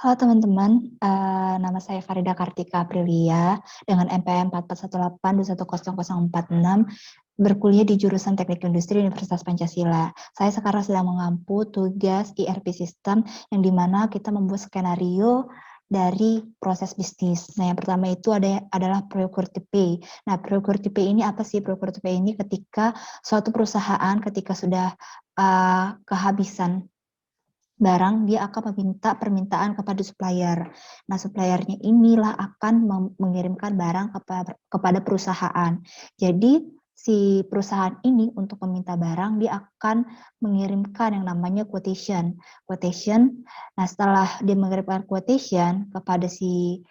Halo teman-teman, nama saya Farida Kartika Aprilia dengan NPM 4418210046, berkuliah di jurusan Teknik Industri Universitas Pancasila. Saya sekarang sedang mengampu tugas ERP System yang dimana kita membuat skenario dari proses bisnis. Nah, yang pertama itu adalah procure to pay. Nah, procure to pay ini apa sih? Procure to pay ini ketika suatu perusahaan ketika sudah kehabisan barang, dia akan meminta permintaan kepada supplier. Nah, suppliernya inilah akan mengirimkan barang kepada perusahaan. Jadi, si perusahaan ini untuk meminta barang, dia akan mengirimkan yang namanya quotation. Quotation, nah setelah dia mengirimkan quotation kepada si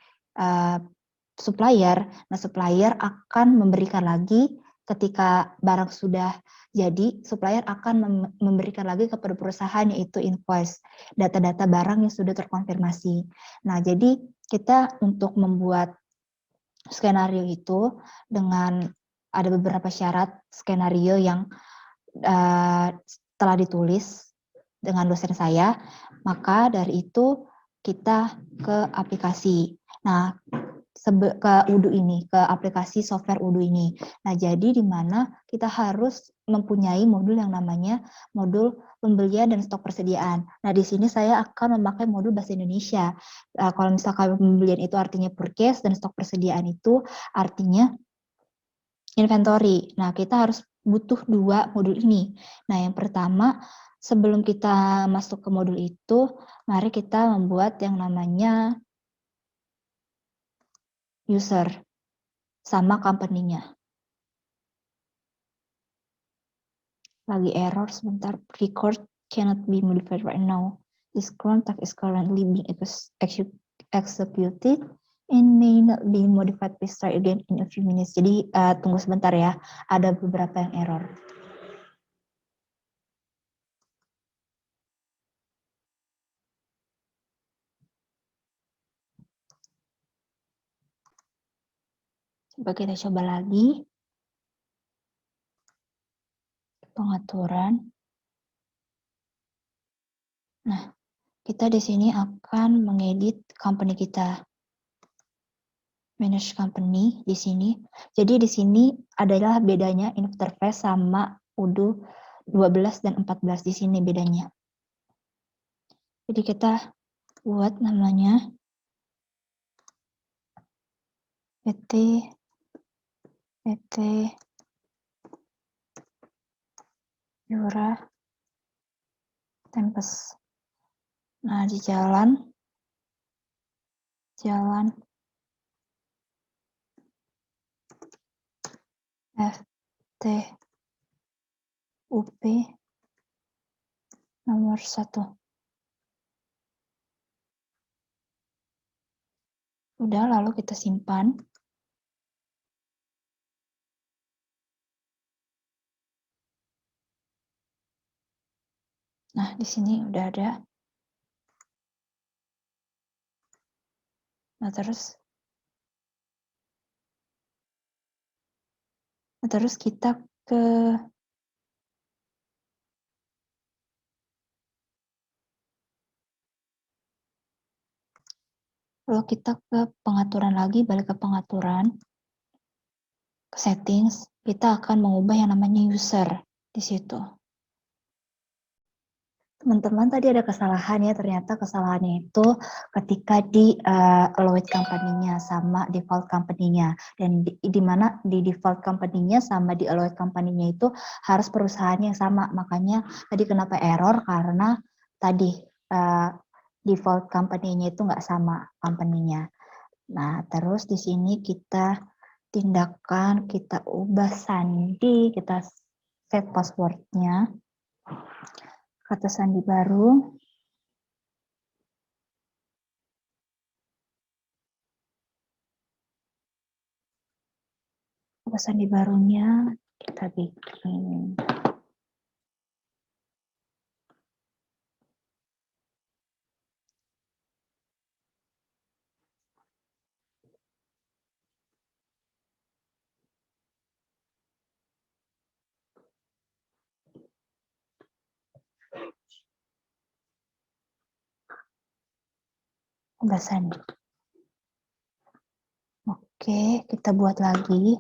supplier, nah supplier akan memberikan lagi ketika barang sudah jadi, supplier akan memberikan lagi kepada perusahaan yaitu invoice, data-data barang yang sudah terkonfirmasi. Nah, jadi kita untuk membuat skenario itu dengan ada beberapa syarat skenario yang telah ditulis dengan dosen saya, maka dari itu kita ke aplikasi. Nah, ke Udu ini, ke aplikasi software Udu ini. Nah, jadi di mana kita harus mempunyai modul yang namanya modul pembelian dan stok persediaan. Nah, di sini saya akan memakai modul bahasa Indonesia. Kalau misalkan pembelian itu artinya purchase dan stok persediaan itu artinya inventory. Nah, kita harus butuh dua modul ini. Nah, yang pertama, sebelum kita masuk ke modul itu, mari kita membuat yang namanya user sama company-nya. Lagi error sebentar. Record cannot be modified right now. This contact is currently being executed and may not be modified. Please try again in a few minutes. Jadi tunggu sebentar ya. Ada beberapa yang error. Coba kita coba lagi. Pengaturan. Nah, kita di sini akan mengedit company kita. Manage company di sini. Jadi di sini adalah bedanya interface sama UDU 12 dan 14 di sini bedanya. Jadi kita buat namanya PT Yura Tempes. Nah, di jalan FT UP nomor 1. Udah, lalu kita simpan. Nah, di sini udah ada. Nah, terus kita ke pengaturan lagi, balik ke pengaturan, ke settings, kita akan mengubah yang namanya user di situ. Teman-teman, tadi ada kesalahan ya, ternyata kesalahannya itu ketika di allowed company-nya sama default company-nya. Dan di mana di default company-nya sama di allowed company-nya itu harus perusahaan yang sama. Makanya tadi kenapa error, karena tadi default company-nya itu nggak sama company-nya. Nah, terus di sini kita tindakan, kita ubah sandi, kita set password-nya. Kata sandi baru. Kata sandi barunya kita bikin. Basan. Oke, kita buat lagi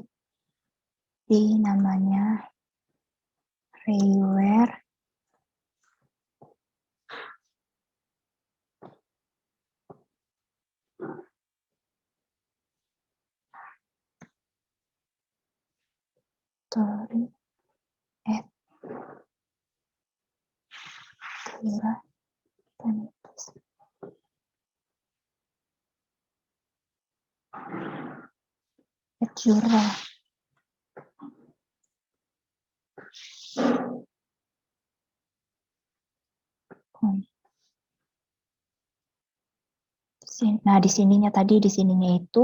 di namanya Reware. Story at Jura Tempest. At Jura. Nah, di sininya itu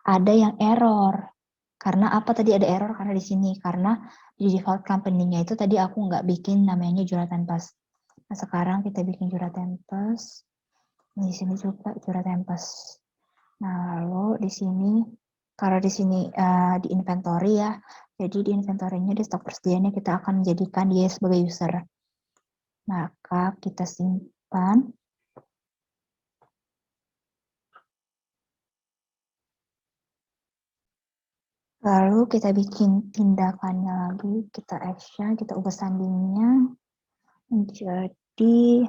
ada yang error. Karena apa tadi ada error? Karena di sini, karena di default company-nya itu tadi aku nggak bikin namanya Jura Tempest. Nah, sekarang kita bikin Jura Tempest. Di sini juga Jura Tempest. Nah, lalu di sini, kalau di sini di inventory ya, jadi di inventory-nya di stok persediaannya kita akan menjadikan dia sebagai user. Maka kita simpan. Lalu kita bikin tindakannya lagi, kita action, kita ubah sandingnya menjadi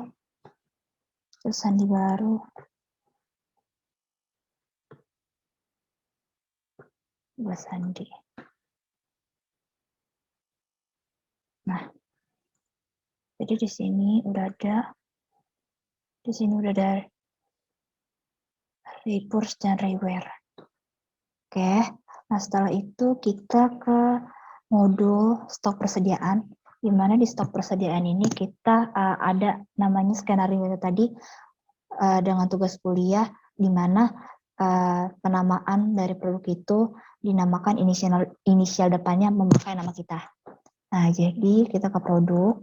sandi baru. Ubah sandi. Nah, jadi di sini udah ada, Repurs dan Reware. Oke, nah setelah itu kita ke modul stok persediaan, di mana di stok persediaan ini kita ada namanya skenario itu tadi dengan tugas kuliah, di mana penamaan dari produk itu dinamakan inisial depannya memakai nama kita. Nah, jadi kita ke produk.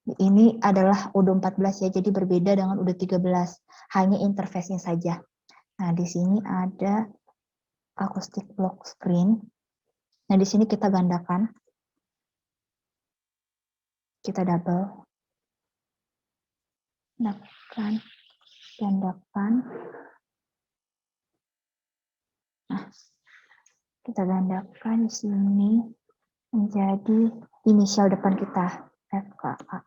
Ini adalah UD14 ya, jadi berbeda dengan UD13, hanya interface-nya saja. Nah, di sini ada acoustic block screen. Nah, di sini kita gandakan. Kita double. Gandakan. Nah, kita gandakan di sini menjadi inisial depan kita, FKA.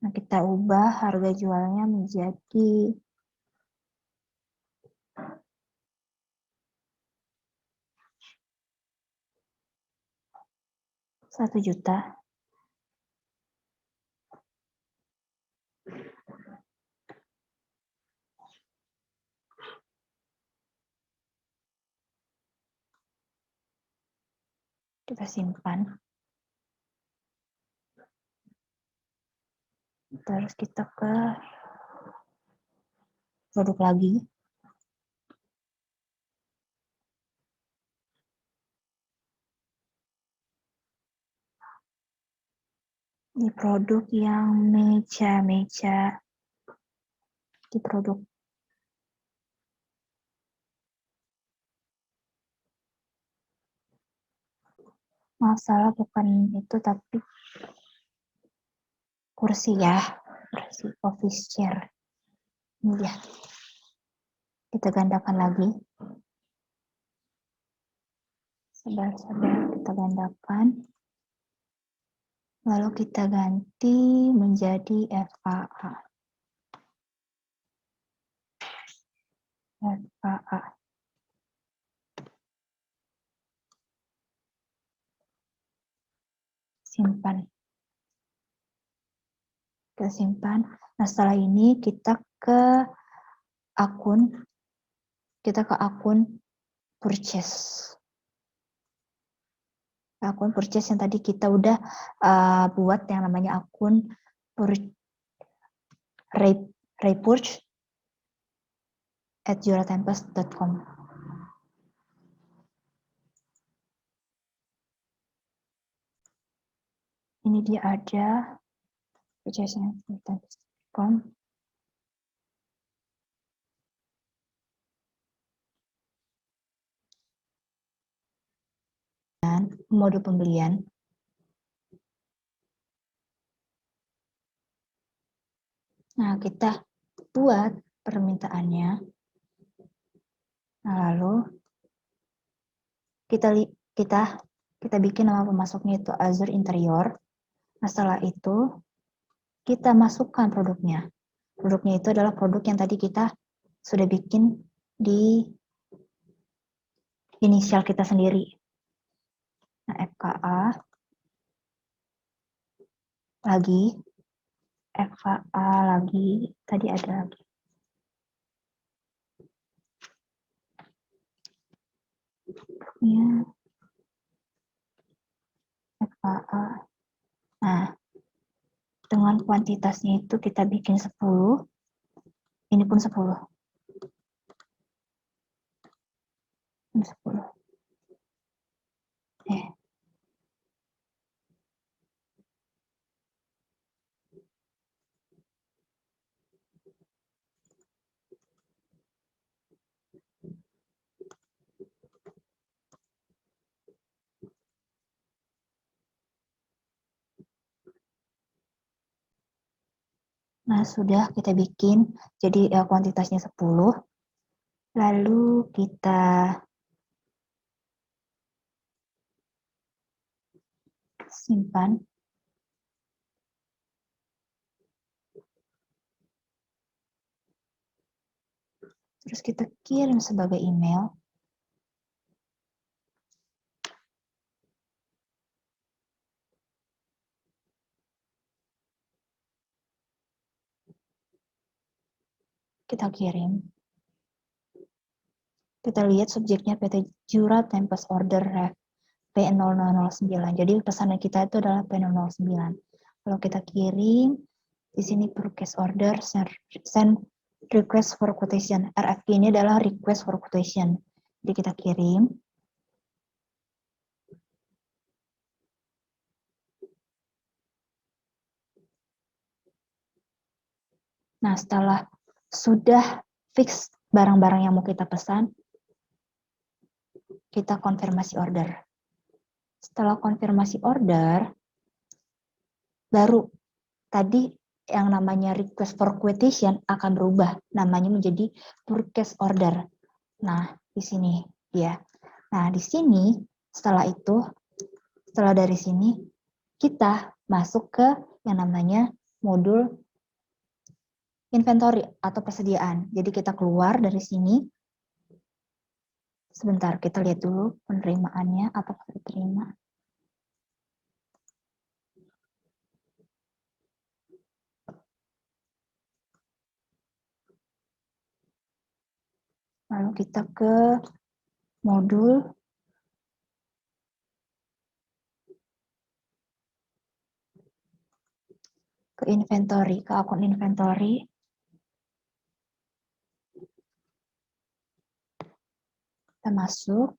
Nah, kita ubah harga jualnya menjadi 1 juta. Kita simpan. Terus kita ke produk lagi. Di produk yang meja-meja. Di produk masalah bukan itu, tapi kursi ya. Kursi office chair. Ini dia. Kita gandakan lagi. Sabar-sabar kita gandakan. Lalu kita ganti menjadi FAA. FAA. Simpan. Kita simpan. Nah, setelah ini kita ke akun purchase. Akun purchase yang tadi kita udah buat yang namanya akun repurchase @juratempest.com. Ini dia ada purchase.juratempest.com. Dan mode pembelian. Nah, kita buat permintaannya. Nah, lalu kita bikin nama pemasoknya itu Azure Interior. Nah, setelah itu kita masukkan produknya. Produknya itu adalah produk yang tadi kita sudah bikin di inisial kita sendiri. Nah, FKA lagi, FKA lagi, tadi ada lagi. Ya, FKA. Nah, dengan kuantitasnya itu kita bikin 10, ini pun 10. Ini 10. Nah, sudah kita bikin, jadi kuantitasnya 10. Lalu kita simpan. Terus kita kirim sebagai email. Kita kirim. Kita lihat subjeknya PT Jura Tempest Order Ref P0009. Jadi pesanan kita itu adalah P009. Kalau kita kirim, di sini purchase order, send request for quotation. RFQ ini adalah request for quotation. Jadi kita kirim. Nah, setelah sudah fix barang-barang yang mau kita pesan, kita konfirmasi order. Setelah konfirmasi order, baru tadi yang namanya request for quotation akan berubah namanya menjadi purchase order. Nah, di sini ya. Nah, di sini setelah dari sini kita masuk ke yang namanya modul inventory atau persediaan. Jadi kita keluar dari sini. Sebentar, kita lihat dulu penerimaannya apakah diterima. Lalu kita ke modul ke inventory, ke akun inventory. Kita masuk.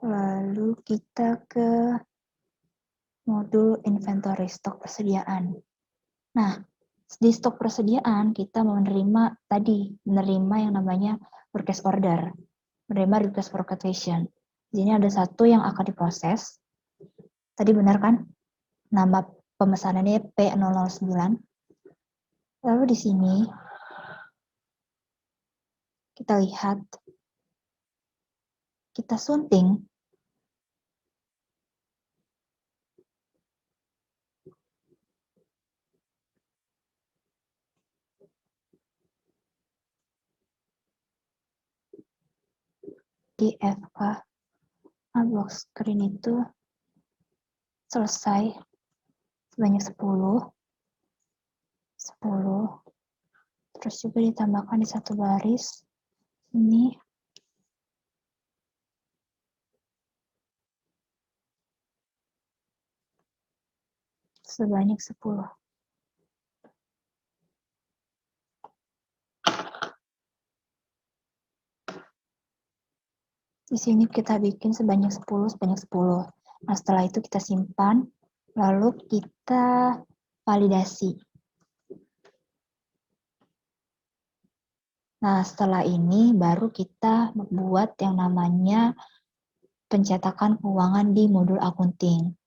Lalu kita ke modul inventory stok persediaan. Nah, di stok persediaan kita menerima yang namanya purchase order, menerima request for quotation. Di sini ada satu yang akan diproses. Tadi benar kan? Nama pemesanannya P009. Lalu di sini kita lihat, kita sunting di FK box screen itu selesai sebanyak 10, terus juga ditambahkan di satu baris ini sebanyak 10. Di sini kita bikin sebanyak 10. Nah, setelah itu kita simpan, lalu kita validasi. Nah, setelah ini baru kita membuat yang namanya pencetakan keuangan di modul akunting.